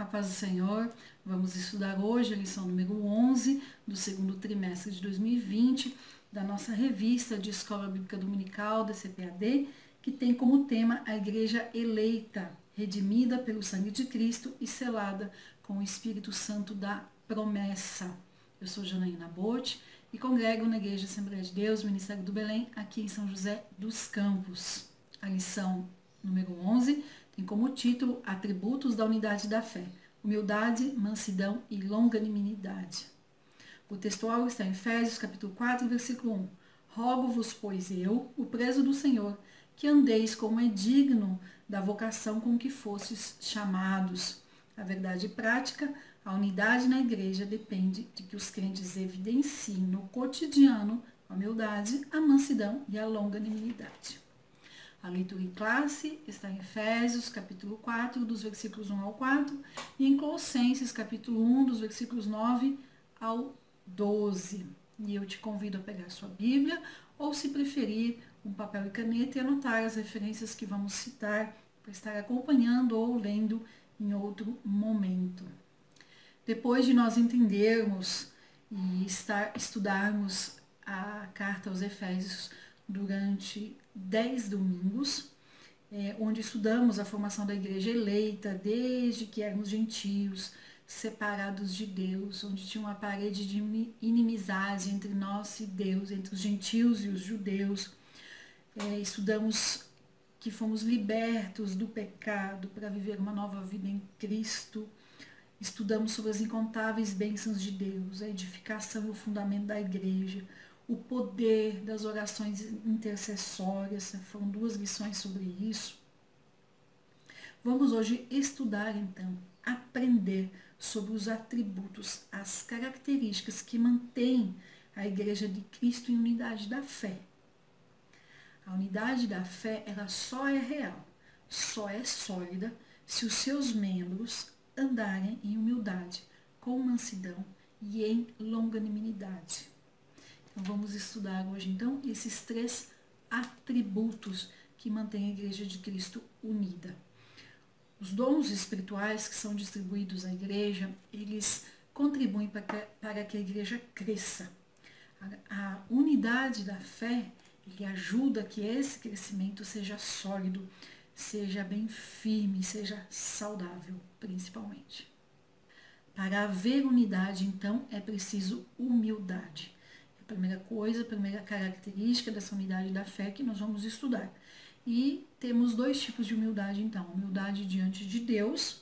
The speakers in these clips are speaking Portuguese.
A paz do Senhor. Vamos estudar hoje a lição número 11 do segundo trimestre de 2020 da nossa revista de Escola Bíblica Dominical, DCPAD, que tem como tema a Igreja Eleita, redimida pelo sangue de Cristo e selada com o Espírito Santo da promessa. Eu sou Janaína Botti e congrego na Igreja Assembleia de Deus, Ministério do Belém, aqui em São José dos Campos. A lição número 11 tem como título Atributos da Unidade da Fé: humildade, mansidão e longanimidade. O textual está em Efésios capítulo 4, versículo 1. Rogo-vos, pois eu, o preso do Senhor, que andeis como é digno da vocação com que fostes chamados. A verdade prática, a unidade na igreja depende de que os crentes evidenciem no cotidiano a humildade, a mansidão e a longanimidade. A leitura em classe está em Efésios, capítulo 4, dos versículos 1 ao 4, e em Colossenses, capítulo 1, dos versículos 9 ao 12. E eu te convido a pegar sua Bíblia, ou se preferir, um papel e caneta e anotar as referências que vamos citar para estar acompanhando ou lendo em outro momento. Depois de nós entendermos e estudarmos a carta aos Efésios durante 10 domingos, onde estudamos a formação da igreja eleita, desde que éramos gentios, separados de Deus, onde tinha uma parede de inimizade entre nós e Deus, entre os gentios e os judeus. Estudamos que fomos libertos do pecado para viver uma nova vida em Cristo. Estudamos sobre as incontáveis bênçãos de Deus, a edificação e o fundamento da igreja, o poder das orações intercessórias. Foram 2 lições sobre isso. Vamos hoje estudar, então, aprender sobre os atributos, as características que mantêm a Igreja de Cristo em unidade da fé. A unidade da fé, ela só é real, só é sólida se os seus membros andarem em humildade, com mansidão e em longanimidade. Então, vamos estudar hoje, então, esses 3 atributos que mantêm a Igreja de Cristo unida. Os dons espirituais que são distribuídos à igreja, eles contribuem para que a igreja cresça. A unidade da fé, ele ajuda que esse crescimento seja sólido, seja bem firme, seja saudável, principalmente. Para haver unidade, então, é preciso humildade. A primeira característica dessa unidade da fé que nós vamos estudar. E temos 2 tipos de humildade, então. Humildade diante de Deus,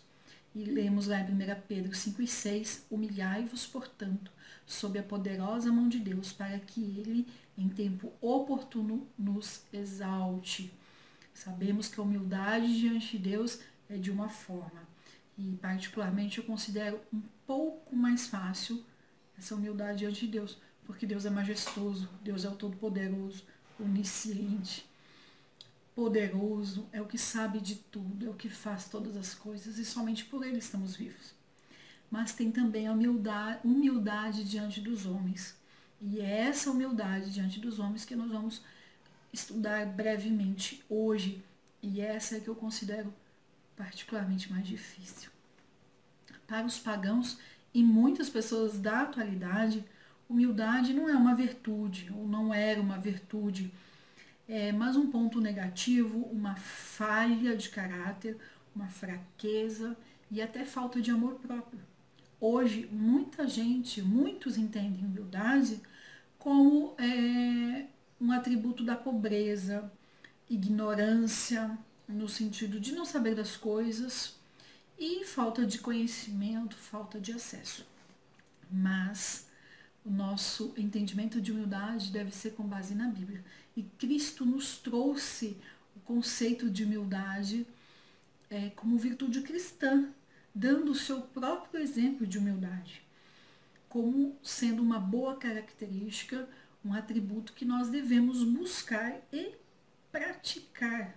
e lemos lá em 1 Pedro 5 e 6, humilhai-vos, portanto, sob a poderosa mão de Deus, para que Ele, em tempo oportuno, nos exalte. Sabemos que a humildade diante de Deus é de uma forma, e particularmente eu considero um pouco mais fácil essa humildade diante de Deus, porque Deus é majestoso, Deus é o Todo-Poderoso, onisciente, poderoso, é o que sabe de tudo, é o que faz todas as coisas, e somente por Ele estamos vivos. Mas tem também a humildade diante dos homens, e é essa humildade diante dos homens que nós vamos estudar brevemente hoje, e essa é que eu considero particularmente mais difícil. Para os pagãos e muitas pessoas da atualidade, humildade não é uma virtude, ou não era uma virtude, mas um ponto negativo, uma falha de caráter, uma fraqueza e até falta de amor próprio. Hoje, muitos entendem humildade como um atributo da pobreza, ignorância, no sentido de não saber das coisas, e falta de conhecimento, falta de acesso. Mas o nosso entendimento de humildade deve ser com base na Bíblia. E Cristo nos trouxe o conceito de humildade como virtude cristã, dando o seu próprio exemplo de humildade, como sendo uma boa característica, um atributo que nós devemos buscar e praticar.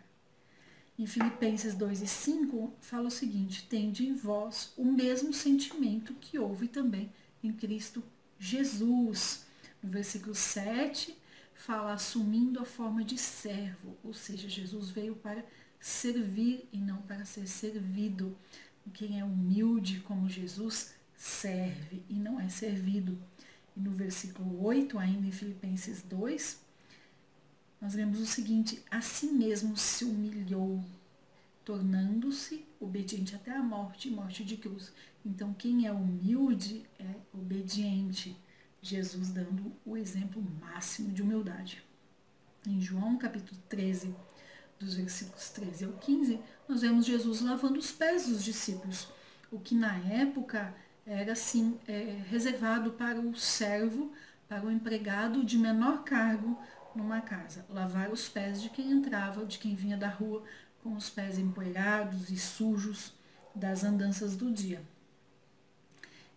Em Filipenses 2 e 5, fala o seguinte: tende em vós o mesmo sentimento que houve também em Cristo Jesus. No versículo 7, fala assumindo a forma de servo, ou seja, Jesus veio para servir e não para ser servido. Quem é humilde como Jesus serve e não é servido. E no versículo 8, ainda em Filipenses 2, nós lemos o seguinte: assim mesmo se humilhou, tornando-se obediente até a morte e morte de cruz. Então, quem é humilde é obediente. Jesus dando o exemplo máximo de humildade. Em João capítulo 13, dos versículos 13 ao 15, nós vemos Jesus lavando os pés dos discípulos, o que na época era assim reservado para o servo, para o empregado de menor cargo numa casa, lavar os pés de quem entrava, de quem vinha da rua com os pés empoeirados e sujos das andanças do dia.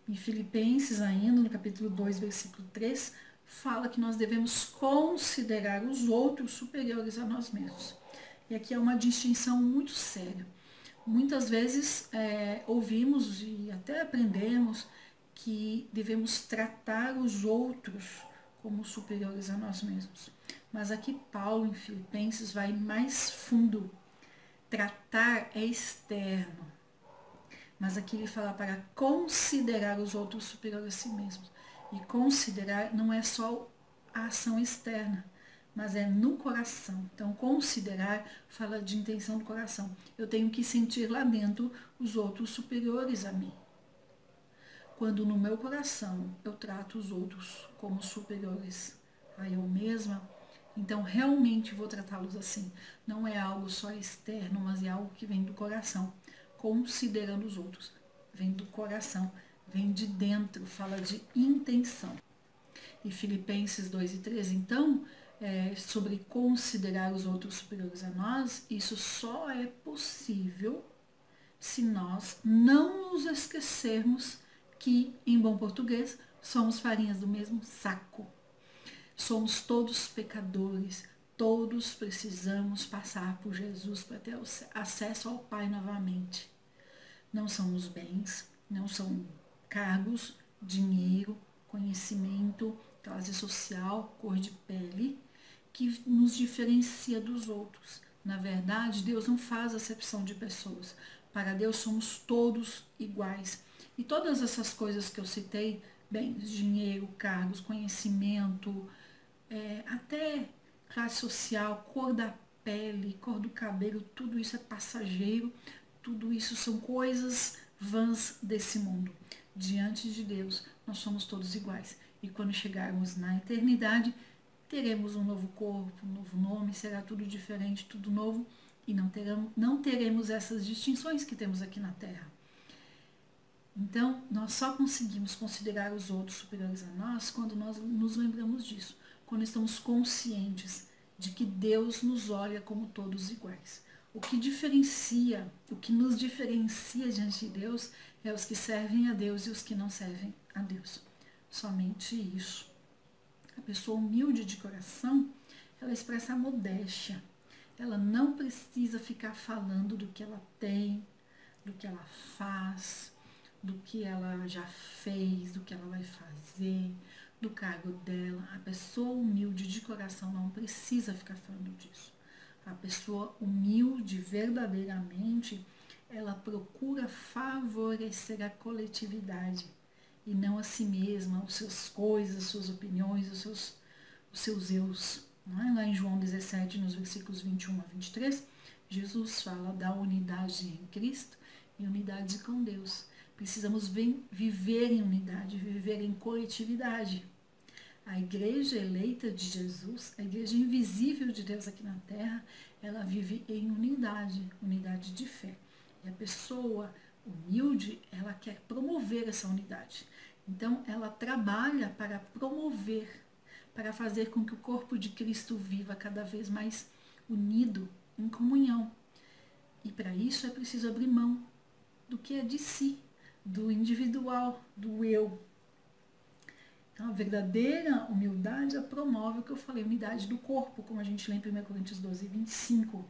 Em Filipenses ainda, no capítulo 2, versículo 3, fala que nós devemos considerar os outros superiores a nós mesmos. E aqui é uma distinção muito séria. Muitas vezes ouvimos e até aprendemos que devemos tratar os outros como superiores a nós mesmos. Mas aqui Paulo, em Filipenses, vai mais fundo. Tratar é externo. Mas aqui ele fala para considerar os outros superiores a si mesmos. E considerar não é só a ação externa, mas é no coração. Então, considerar fala de intenção do coração. Eu tenho que sentir lá dentro os outros superiores a mim. Quando no meu coração eu trato os outros como superiores a eu mesma, então realmente vou tratá-los assim. Não é algo só externo, mas é algo que vem do coração. Considerando os outros. Vem do coração, vem de dentro, fala de intenção. E Filipenses 2 e 13, então, sobre considerar os outros superiores a nós, isso só é possível se nós não nos esquecermos que, em bom português, somos farinhas do mesmo saco. Somos todos pecadores, todos precisamos passar por Jesus para ter acesso ao Pai novamente. Não são os bens, não são cargos, dinheiro, conhecimento, classe social, cor de pele, que nos diferencia dos outros. Na verdade, Deus não faz acepção de pessoas. Para Deus somos todos iguais. E todas essas coisas que eu citei, bens, dinheiro, cargos, conhecimento, até classe social, cor da pele, cor do cabelo, tudo isso é passageiro. Tudo isso são coisas vãs desse mundo. Diante de Deus, nós somos todos iguais. E quando chegarmos na eternidade, teremos um novo corpo, um novo nome, será tudo diferente, tudo novo. E não teremos essas distinções que temos aqui na Terra. Então, nós só conseguimos considerar os outros superiores a nós quando nós nos lembramos disso. Quando estamos conscientes de que Deus nos olha como todos iguais. O que nos diferencia diante de Deus é os que servem a Deus e os que não servem a Deus. Somente isso. A pessoa humilde de coração, ela expressa a modéstia. Ela não precisa ficar falando do que ela tem, do que ela faz, do que ela já fez, do que ela vai fazer, do cargo dela. A pessoa humilde de coração não precisa ficar falando disso. A pessoa humilde verdadeiramente, ela procura favorecer a coletividade e não a si mesma, as suas coisas, as suas opiniões, os seus eus. Não é? Lá em João 17, nos versículos 21 a 23, Jesus fala da unidade em Cristo e unidade com Deus. Precisamos viver em unidade, viver em coletividade. A igreja eleita de Jesus, a igreja invisível de Deus aqui na terra, ela vive em unidade, unidade de fé. E a pessoa humilde, ela quer promover essa unidade. Então, ela trabalha para promover, para fazer com que o corpo de Cristo viva cada vez mais unido, em comunhão. E para isso é preciso abrir mão do que é de si, do individual, do eu. Então, a verdadeira humildade promove o que eu falei, unidade do corpo, como a gente lê em 1 Coríntios 12, 25.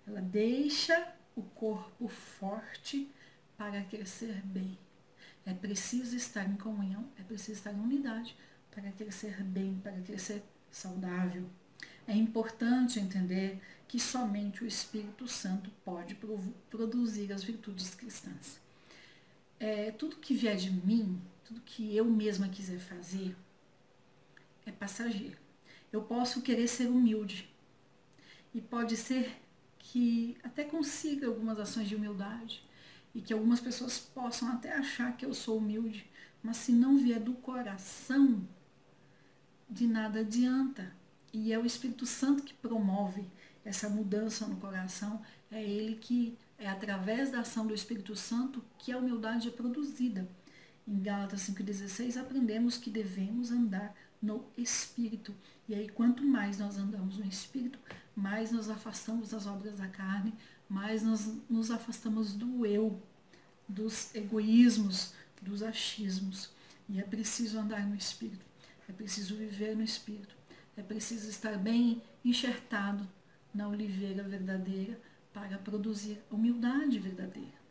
Ela deixa o corpo forte para crescer bem. É preciso estar em comunhão, é preciso estar em unidade para crescer bem, para crescer saudável. É importante entender que somente o Espírito Santo pode produzir as virtudes cristãs. Tudo que vier de mim, tudo que eu mesma quiser fazer, é passageiro. Eu posso querer ser humilde e pode ser que até consiga algumas ações de humildade e que algumas pessoas possam até achar que eu sou humilde, mas se não vier do coração, de nada adianta. E é o Espírito Santo que promove essa mudança no coração, é ele que é através da ação do Espírito Santo que a humildade é produzida. Em Gálatas 5,16 aprendemos que devemos andar no Espírito. E aí quanto mais nós andamos no Espírito, mais nos afastamos das obras da carne, mais nós nos afastamos do eu, dos egoísmos, dos achismos. E é preciso andar no Espírito, é preciso viver no Espírito, é preciso estar bem enxertado na oliveira verdadeira para produzir humildade verdadeira.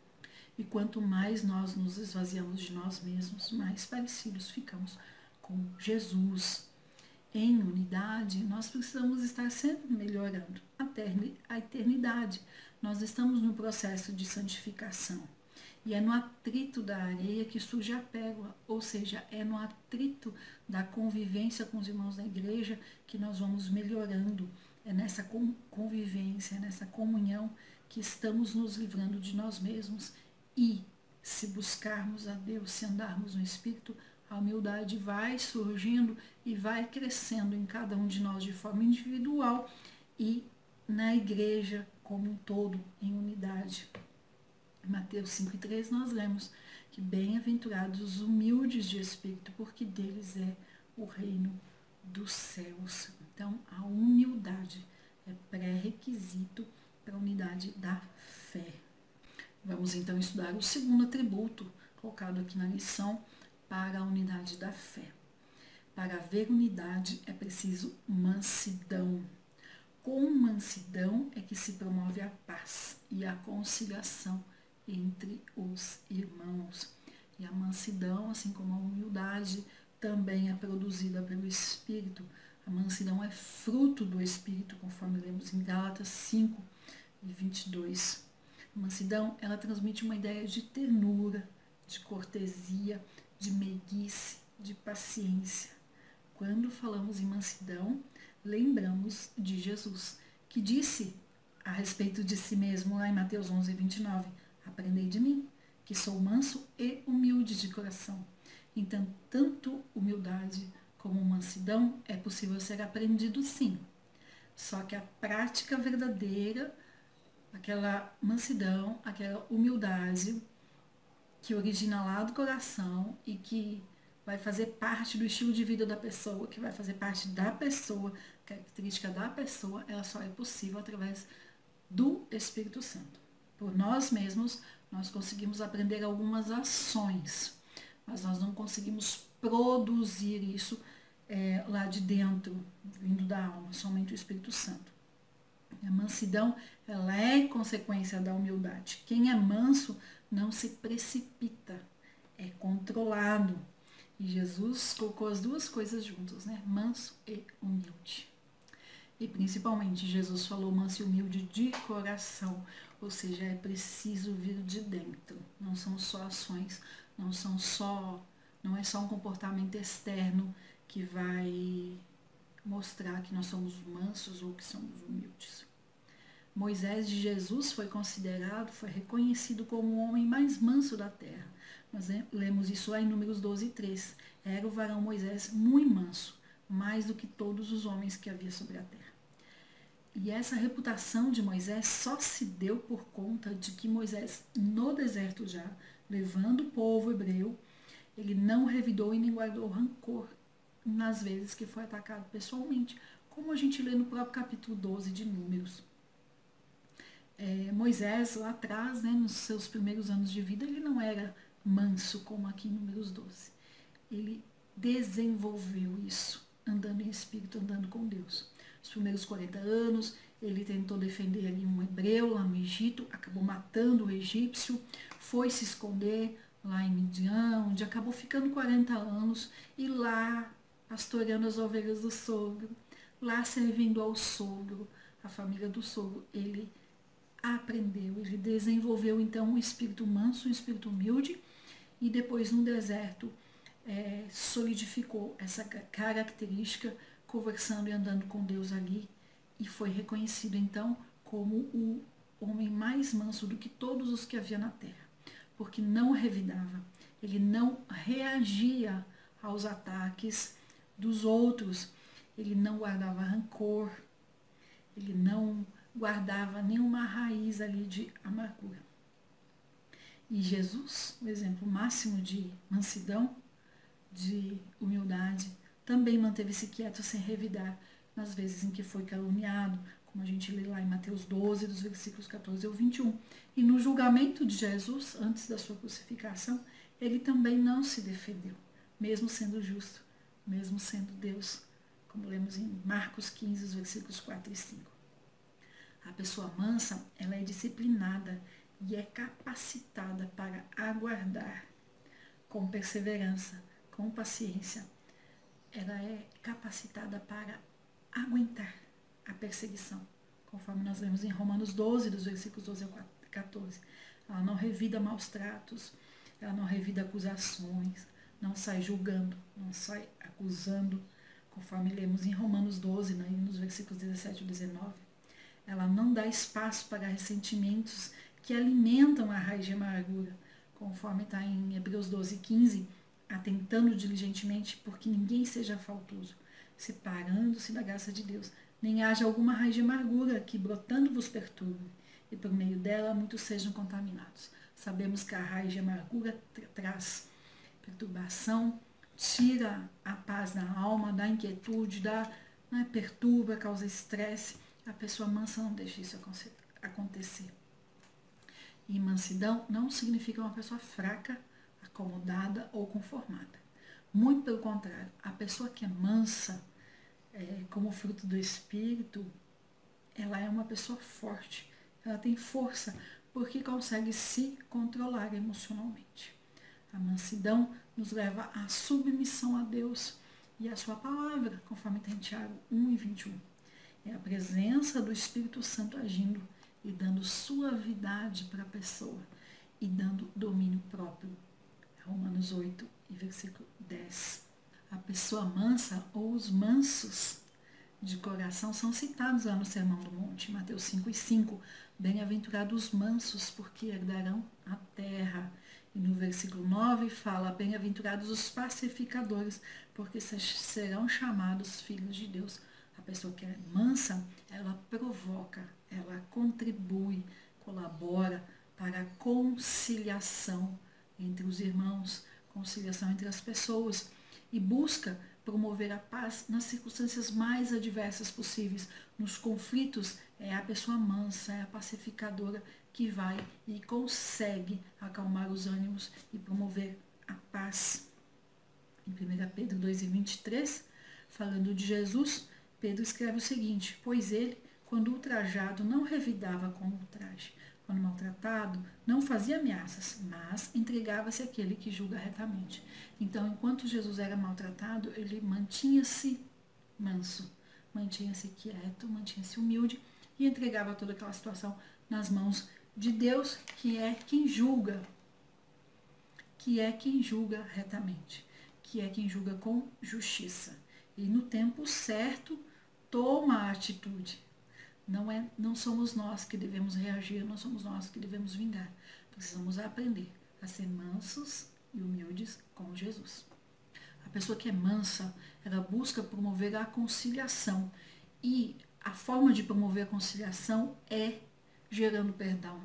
E quanto mais nós nos esvaziamos de nós mesmos, mais parecidos ficamos com Jesus. Em unidade, nós precisamos estar sempre melhorando até a eternidade. Nós estamos no processo de santificação. E é no atrito da areia que surge a pérola, ou seja, é no atrito da convivência com os irmãos da igreja que nós vamos melhorando. É nessa convivência, é nessa comunhão que estamos nos livrando de nós mesmos. E se buscarmos a Deus, se andarmos no Espírito, a humildade vai surgindo e vai crescendo em cada um de nós de forma individual e na igreja como um todo, em unidade. Em Mateus 5,3 nós lemos que bem-aventurados os humildes de espírito, porque deles é o reino dos céus. Então, a humildade é pré-requisito para a unidade da fé. Vamos então estudar o segundo atributo colocado aqui na lição para a unidade da fé. Para haver unidade é preciso mansidão. Com mansidão é que se promove a paz e a conciliação entre os irmãos. E a mansidão, assim como a humildade, também é produzida pelo Espírito. A mansidão é fruto do Espírito, conforme lemos em Gálatas 5:22. A mansidão, ela transmite uma ideia de ternura, de cortesia, de meiguice, de paciência. Quando falamos em mansidão, lembramos de Jesus, que disse a respeito de si mesmo lá em Mateus 11:29, aprendei de mim, que sou manso e humilde de coração. Então, tanto humildade como mansidão é possível ser aprendido sim. Só que a prática verdadeira, aquela mansidão, aquela humildade que origina lá do coração e que vai fazer parte do estilo de vida da pessoa, que vai fazer parte da pessoa, característica da pessoa, ela só é possível através do Espírito Santo. Por nós mesmos, nós conseguimos aprender algumas ações, mas nós não conseguimos produzir isso lá de dentro, vindo da alma, somente o Espírito Santo. A mansidão, ela é consequência da humildade. Quem é manso não se precipita, é controlado. E Jesus colocou as duas coisas juntas, né? Manso e humilde. E principalmente Jesus falou manso e humilde de coração, ou seja, é preciso vir de dentro. Não são só ações, não é só um comportamento externo que vai mostrar que nós somos mansos ou que somos humildes. Moisés de Jesus foi reconhecido como o homem mais manso da terra. Nós lemos isso lá em Números 12:3. Era o varão Moisés muito manso, mais do que todos os homens que havia sobre a terra. E essa reputação de Moisés só se deu por conta de que Moisés, no deserto já, levando o povo hebreu, ele não revidou e nem guardou rancor nas vezes que foi atacado pessoalmente, como a gente lê no próprio capítulo 12 de Números. Moisés, lá atrás, né, nos seus primeiros anos de vida, ele não era manso como aqui em Números 12. Ele desenvolveu isso, andando em espírito, andando com Deus. Os primeiros 40 anos, ele tentou defender ali um hebreu lá no Egito, acabou matando o egípcio, foi se esconder lá em Midian, onde acabou ficando 40 anos, e lá pastoreando as ovelhas do sogro. lá servindo ao sogro, a família do sogro, ele aprendeu, ele desenvolveu então um espírito manso, um espírito humilde, e depois no deserto solidificou essa característica, conversando e andando com Deus ali, e foi reconhecido então como o homem mais manso do que todos os que havia na terra, porque não revidava, ele não reagia aos ataques dos outros, ele não guardava rancor, ele não guardava nenhuma raiz ali de amargura. E Jesus, o exemplo máximo de mansidão, de humildade, também manteve-se quieto sem revidar nas vezes em que foi caluniado, como a gente lê lá em Mateus 12, dos versículos 14 ao 21. E no julgamento de Jesus, antes da sua crucificação, ele também não se defendeu, mesmo sendo justo, mesmo sendo Deus, como lemos em Marcos 15, os versículos 4 e 5. A pessoa mansa, ela é disciplinada e é capacitada para aguardar com perseverança, com paciência. Ela é capacitada para aguentar a perseguição, conforme nós lemos em Romanos 12, dos versículos 12 ao 14. Ela não revida maus tratos, ela não revida acusações, não sai julgando, não sai acusando, conforme lemos em Romanos 12, né, nos versículos 17 e 19. Ela não dá espaço para ressentimentos que alimentam a raiz de amargura, conforme está em Hebreus 12, 15, atentando diligentemente porque ninguém seja faltoso, separando-se da graça de Deus, nem haja alguma raiz de amargura que brotando vos perturbe, e por meio dela muitos sejam contaminados. Sabemos que a raiz de amargura traz perturbação, tira a paz da alma, dá inquietude, perturba, causa estresse. A pessoa mansa não deixa isso acontecer. E mansidão não significa uma pessoa fraca, acomodada ou conformada. Muito pelo contrário, a pessoa que é mansa, como fruto do Espírito, ela é uma pessoa forte, ela tem força, porque consegue se controlar emocionalmente. A mansidão nos leva à submissão a Deus e à sua palavra, conforme está em Tiago 1 e 21. É a presença do Espírito Santo agindo e dando suavidade para a pessoa e dando domínio próprio. Romanos 8 e versículo 10. A pessoa mansa ou os mansos de coração são citados lá no Sermão do Monte, Mateus 5 e 5. Bem-aventurados os mansos, porque herdarão a terra. E no versículo 9 fala, bem-aventurados os pacificadores, porque serão chamados filhos de Deus. A pessoa que é mansa, ela provoca, ela contribui, colabora para a conciliação entre os irmãos, conciliação entre as pessoas, e busca promover a paz nas circunstâncias mais adversas possíveis. Nos conflitos, é a pessoa mansa, é a pacificadora que vai e consegue acalmar os ânimos e promover a paz. Em 1 Pedro 2 e 23, falando de Jesus, Pedro escreve o seguinte, pois ele, quando ultrajado, não revidava com ultraje, quando maltratado, não fazia ameaças, mas entregava-se àquele que julga retamente. Então, enquanto Jesus era maltratado, ele mantinha-se manso, mantinha-se quieto, mantinha-se humilde e entregava toda aquela situação nas mãos de Deus, que é quem julga retamente, que é quem julga com justiça. E no tempo certo, toma a atitude. Não somos nós que devemos reagir, não somos nós que devemos vingar. Precisamos aprender a ser mansos e humildes como Jesus. A pessoa que é mansa, ela busca promover a conciliação. E a forma de promover a conciliação é gerando perdão.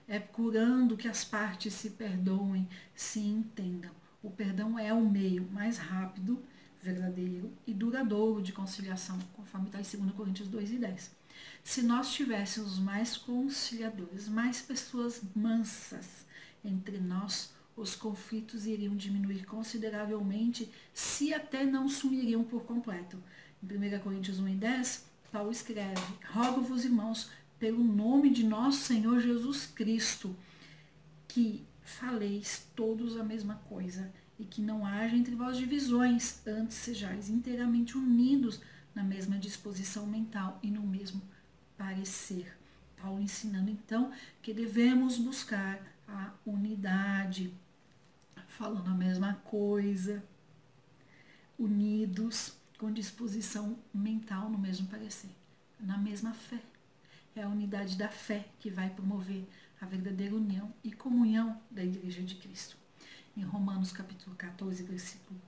É procurando que as partes se perdoem, se entendam. O perdão é o meio mais rápido, verdadeiro e duradouro de conciliação, conforme está em 2 Coríntios 2 e 10. Se nós tivéssemos mais conciliadores, mais pessoas mansas entre nós, os conflitos iriam diminuir consideravelmente, se até não sumiriam por completo. Em 1 Coríntios 1 e 10, Paulo escreve, rogo-vos, irmãos, pelo nome de nosso Senhor Jesus Cristo, que faleis todos a mesma coisa, e que não haja entre vós divisões, antes sejais inteiramente unidos na mesma disposição mental e no mesmo parecer. Paulo ensinando então que devemos buscar a unidade, falando a mesma coisa, unidos, com disposição mental no mesmo parecer, na mesma fé. É a unidade da fé que vai promover a verdadeira união e comunhão da Igreja de Cristo. Em Romanos capítulo 14, versículo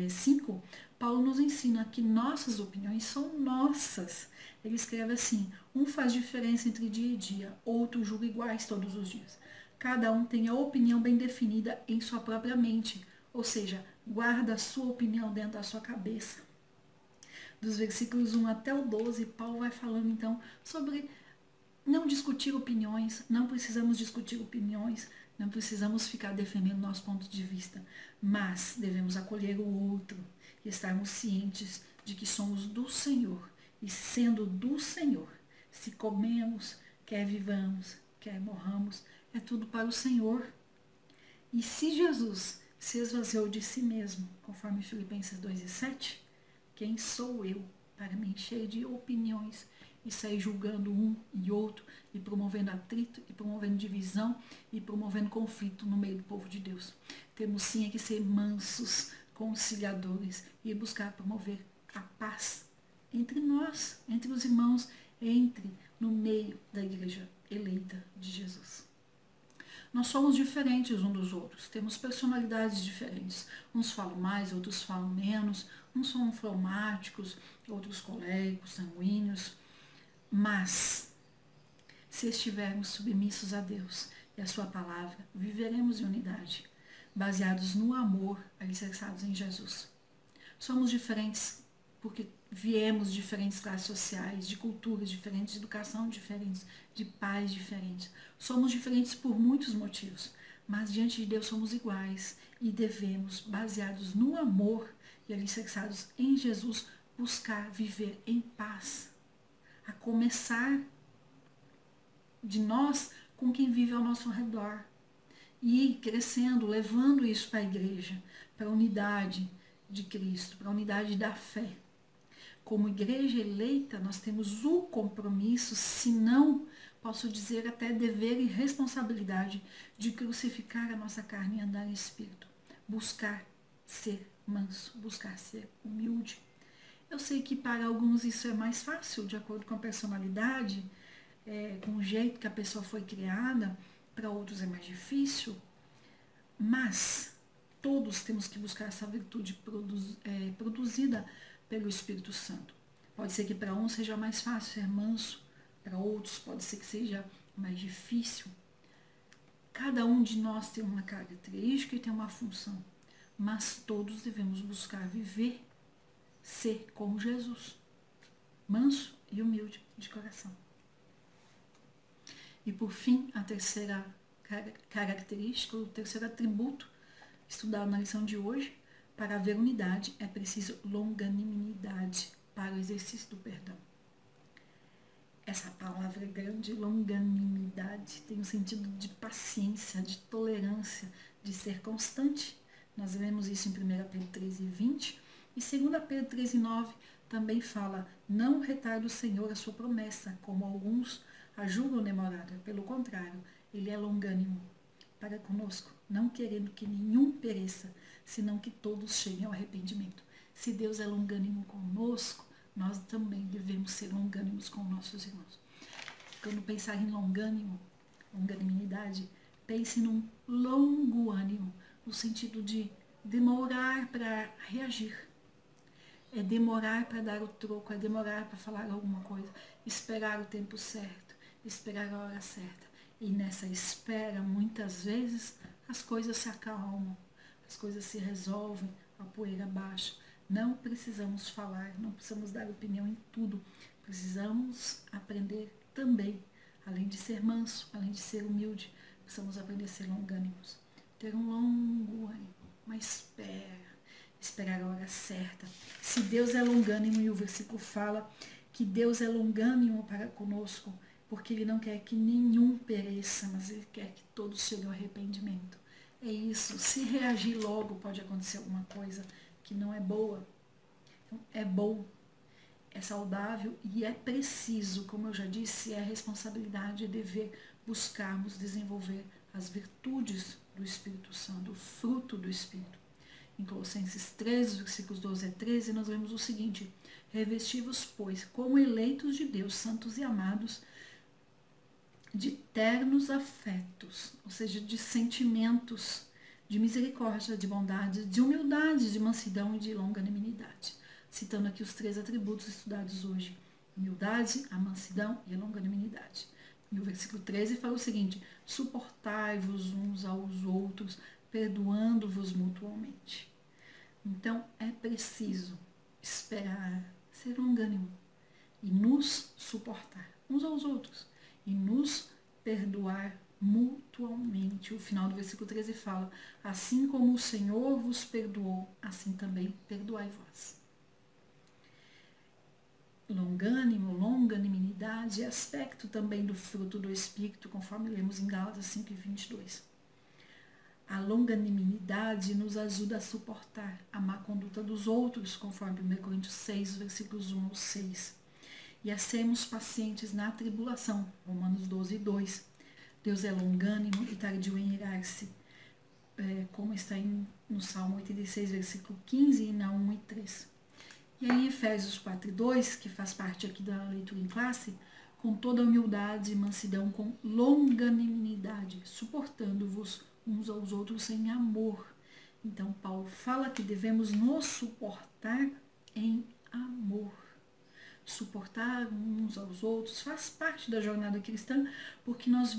5, Paulo nos ensina que nossas opiniões são nossas. Ele escreve assim: um faz diferença entre dia e dia, outro julga iguais todos os dias. Cada um tem a opinião bem definida em sua própria mente, ou seja, guarda a sua opinião dentro da sua cabeça. Dos versículos 1 até o 12, Paulo vai falando então sobre não discutir opiniões, não precisamos discutir opiniões, não precisamos ficar defendendo nosso ponto de vista, mas devemos acolher o outro e estarmos cientes de que somos do Senhor. E sendo do Senhor, se comemos, quer vivamos, quer morramos, é tudo para o Senhor. E se Jesus se esvaziou de si mesmo, conforme Filipenses 2:7, quem sou eu para me encher de opiniões e sair julgando um e outro, e promovendo atrito, e promovendo divisão, e promovendo conflito no meio do povo de Deus? Temos sim que ser mansos, conciliadores, e buscar promover a paz entre nós, entre os irmãos, no meio da igreja eleita de Jesus. Nós somos diferentes uns dos outros, temos personalidades diferentes. Uns falam mais, outros falam menos, uns são fleumáticos, outros coléricos, sanguíneos. Mas, se estivermos submissos a Deus e a sua palavra, viveremos em unidade, baseados no amor, alicerçados em Jesus. Somos diferentes porque viemos de diferentes classes sociais, de culturas diferentes, de educação diferentes, de pais diferentes. Somos diferentes por muitos motivos, mas diante de Deus somos iguais e devemos, baseados no amor e alicerçados em Jesus, buscar viver em paz. A começar de nós com quem vive ao nosso redor. E ir crescendo, levando isso para a igreja, para a unidade de Cristo, para a unidade da fé. Como igreja eleita, nós temos o compromisso, se não, posso dizer até dever e responsabilidade, de crucificar a nossa carne e andar em espírito. Buscar ser manso, buscar ser humilde. Eu sei que para alguns isso é mais fácil, de acordo com a personalidade, com o jeito que a pessoa foi criada, para outros é mais difícil, mas todos temos que buscar essa virtude produzida pelo Espírito Santo. Pode ser que para uns seja mais fácil ser manso, para outros pode ser que seja mais difícil. Cada um de nós tem uma característica e tem uma função, mas todos devemos buscar viver, ser como Jesus, manso e humilde de coração. E por fim, a terceira característica, o terceiro atributo estudado na lição de hoje: para haver unidade é preciso longanimidade para o exercício do perdão. Essa palavra é grande, longanimidade, tem o sentido de paciência, de tolerância, de ser constante. Nós vemos isso em 1 Pedro 3:20 e 2 Pedro 3:9 também fala: não retarde o Senhor a sua promessa, como alguns a julgam demorada. Pelo contrário, ele é longânimo para conosco, não querendo que nenhum pereça, senão que todos cheguem ao arrependimento. Se Deus é longânimo conosco, nós também devemos ser longânimos com nossos irmãos. Quando pensar em longanimidade, pense num longo ânimo, no sentido de demorar para reagir. É demorar para dar o troco, é demorar para falar alguma coisa, esperar o tempo certo, esperar a hora certa. E nessa espera, muitas vezes, as coisas se acalmam, as coisas se resolvem, a poeira baixa. Não precisamos falar, não precisamos dar opinião em tudo. Precisamos aprender também, além de ser manso, além de ser humilde, precisamos aprender a ser longânimos. Ter um longo ânimo, uma espera, esperar a hora certa. Se Deus é longânimo, e o versículo fala que Deus é longânimo para conosco, porque Ele não quer que nenhum pereça, mas Ele quer que todos cheguem ao arrependimento. É isso. Se reagir logo, pode acontecer alguma coisa que não é boa. Então, é bom é saudável e é preciso, como eu já disse, é responsabilidade, é dever buscarmos desenvolver as virtudes do Espírito Santo, o fruto do Espírito. Em Colossenses 3, versículos 12 a 13, nós vemos o seguinte: revesti-vos, pois, como eleitos de Deus, santos e amados, de ternos afetos, ou seja, de sentimentos de misericórdia, de bondade, de humildade, de mansidão e de longanimidade. Citando aqui os 3 atributos estudados hoje: humildade, a mansidão e a longanimidade. E o versículo 13 fala o seguinte: suportai-vos uns aos outros, perdoando-vos mutuamente. Então é preciso esperar, ser longânimo e nos suportar uns aos outros e nos perdoar mutuamente. O final do versículo 13 fala: assim como o Senhor vos perdoou, assim também perdoai vós. Longânimo, longanimidade é aspecto também do fruto do Espírito, conforme lemos em Gálatas 5:22. A longanimidade nos ajuda a suportar a má conduta dos outros, conforme 1 Coríntios 6, versículos 1 ao 6. E a sermos pacientes na tribulação, Romanos 12:2. Deus é longânimo e tardio em irar-se, como está no Salmo 86, versículo 15 e na 1 e 3. E aí em Efésios 4:2, que faz parte aqui da leitura em classe, com toda humildade e mansidão, com longanimidade, suportando-vos uns aos outros em amor. Então Paulo fala que devemos nos suportar em amor. Suportar uns aos outros faz parte da jornada cristã, porque nós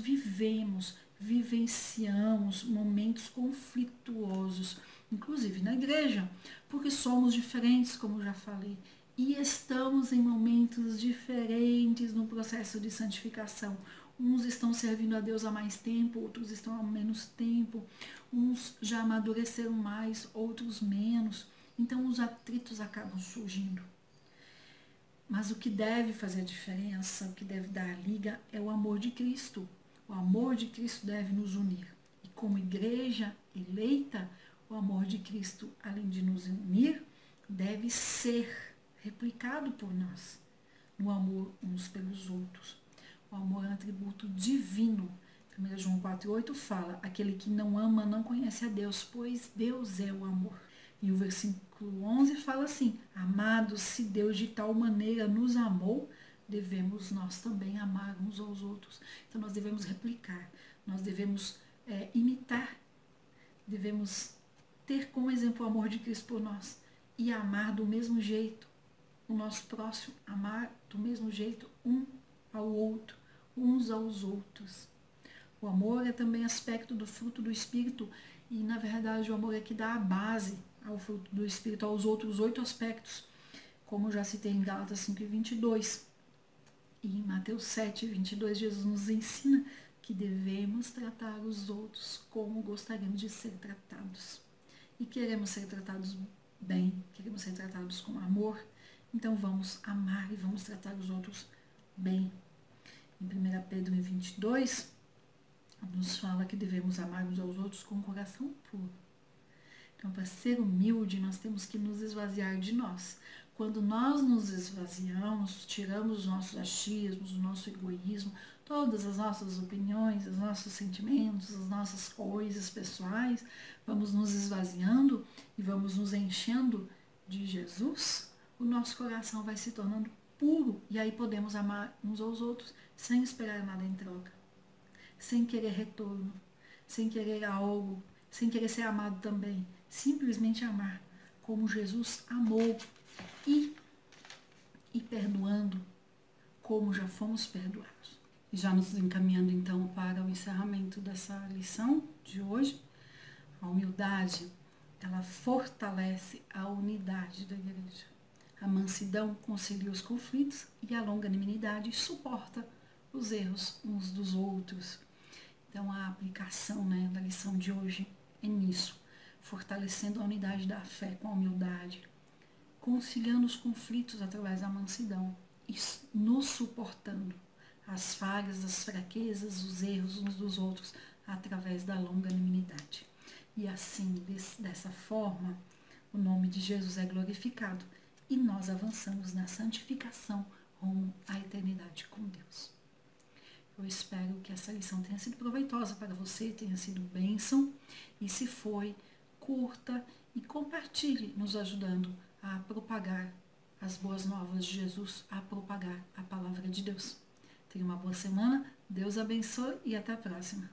vivenciamos momentos conflituosos, inclusive na igreja, porque somos diferentes, como já falei, e estamos em momentos diferentes no processo de santificação. Uns estão servindo a Deus há mais tempo, outros estão há menos tempo, uns já amadureceram mais, outros menos, então os atritos acabam surgindo. Mas o que deve fazer a diferença, o que deve dar a liga é o amor de Cristo. O amor de Cristo deve nos unir. E como igreja eleita, o amor de Cristo, além de nos unir, deve ser replicado por nós no amor uns pelos outros. O amor é um atributo divino. 1 João 4:8 fala: aquele que não ama não conhece a Deus, pois Deus é o amor. E o versículo 11 fala assim: amados, se Deus de tal maneira nos amou, devemos nós também amar uns aos outros. Então nós devemos replicar, nós devemos imitar, devemos ter como exemplo o amor de Cristo por nós e amar do mesmo jeito o nosso próximo, amar do mesmo jeito um ao outro, uns aos outros. O amor é também aspecto do fruto do Espírito e, na verdade, o amor é que dá a base ao fruto do Espírito, aos outros 8 aspectos, como já citei em Gálatas 5:22. E em Mateus 7:22, Jesus nos ensina que devemos tratar os outros como gostaríamos de ser tratados. E queremos ser tratados bem, queremos ser tratados com amor, então vamos amar e vamos tratar os outros bem. Em 1 Pedro 22, nos fala que devemos amar uns aos outros com o coração puro. Então, para ser humilde, nós temos que nos esvaziar de nós. Quando nós nos esvaziamos, tiramos os nossos achismos, o nosso egoísmo, todas as nossas opiniões, os nossos sentimentos, as nossas coisas pessoais, vamos nos esvaziando e vamos nos enchendo de Jesus, o nosso coração vai se tornando puro e aí podemos amar uns aos outros sem esperar nada em troca, sem querer retorno, sem querer algo, sem querer ser amado também, simplesmente amar como Jesus amou e perdoando como já fomos perdoados. E já nos encaminhando então para o encerramento dessa lição de hoje, a humildade, ela fortalece a unidade da igreja. A mansidão concilia os conflitos e a longanimidade suporta os erros uns dos outros. Então a aplicação da lição de hoje é nisso, fortalecendo a unidade da fé com a humildade, conciliando os conflitos através da mansidão e nos suportando as falhas, as fraquezas, os erros uns dos outros através da longanimidade. E assim, dessa forma, o nome de Jesus é glorificado e nós avançamos na santificação rumo à eternidade com Deus. Eu espero que essa lição tenha sido proveitosa para você, tenha sido bênção, e se foi, curta e compartilhe, nos ajudando a propagar as boas novas de Jesus, a propagar a palavra de Deus. Tenha uma boa semana, Deus abençoe e até a próxima.